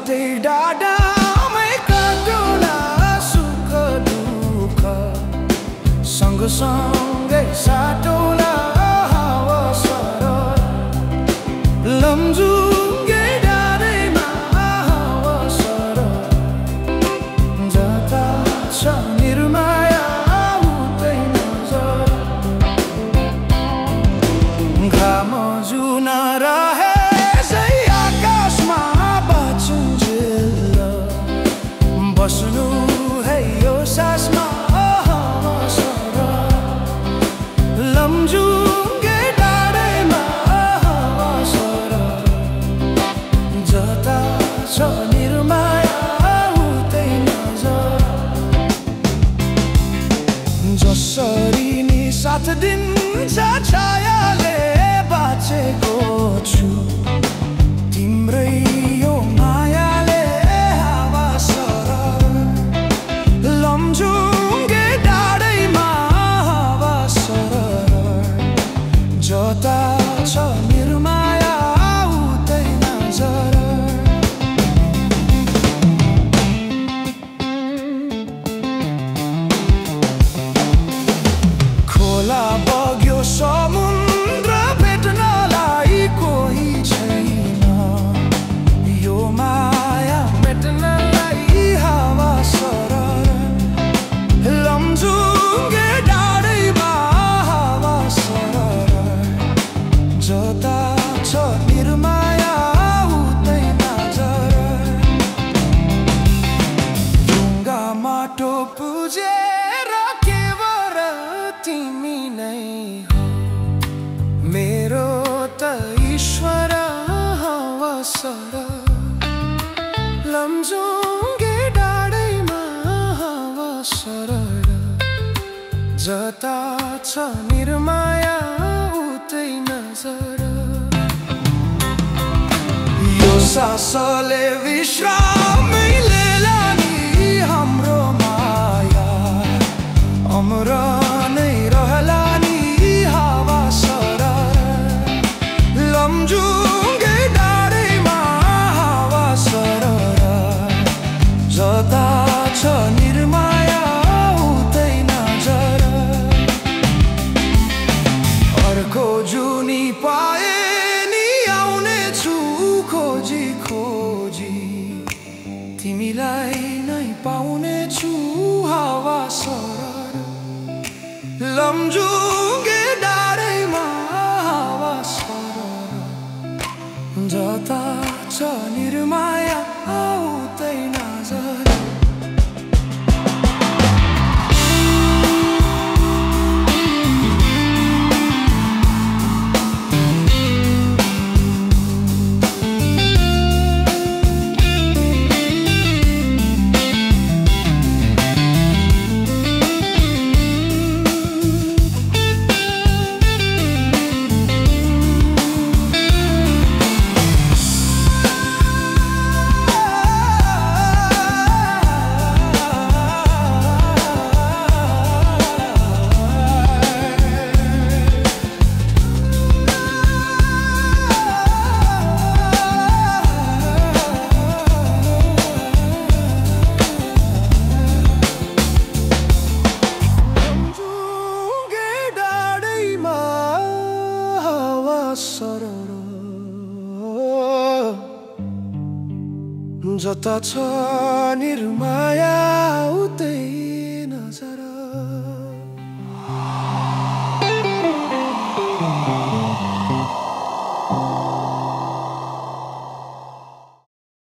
उतै डाँडामै काटुला सुख दुःख सँगसँगै साटौला हावा सरर लमजुङ्गे डाँडैमा हावा सरर जता छ निर्माया उतै नजर घाम जुन रहे बस्नु है यो सासमा लमजुङ्गे डाँडैमा सरर जता छ निर्माया उतै नजर जसरी नि साथ दिन्छ छायाले बाँचेको छु तिम्रै यो मायाले हावा सरर लमजुङ्गे डाँडैमा हावा सरर जता छ निर्माया उतै नजर खोला बग्यो समुद्र भेट्नलाई कोही छैन यो माया मेट्नलाई हावा सरर लमजुङ्गे डाँडैमा हावा सरर जता छ निर्माया उतै नजर ढुङ्गा माटो पुजेर केवल तिमी नै हो मेरो त ईश्वर हावा सरर लमजुङ्गे डाँडैमा हावा सरर जता छ निर्माया उतै नजर यो सासले विश्रामै लिएला नि हाम्रो माया अमर नै रहला नि हावा सरर लमजुङ्गे डाँडैमा हावा सरर जता छ निर्माया उतै नजर अर्को जुनी पाए नि आउने छु खोजी खोजी तिमीलाई नै पाउने छु हावा सरर लमजुङ्गे डाँडैमा हावा सरर जता छ निर्माया उतै नजर जता छ निर्माया उतै नजर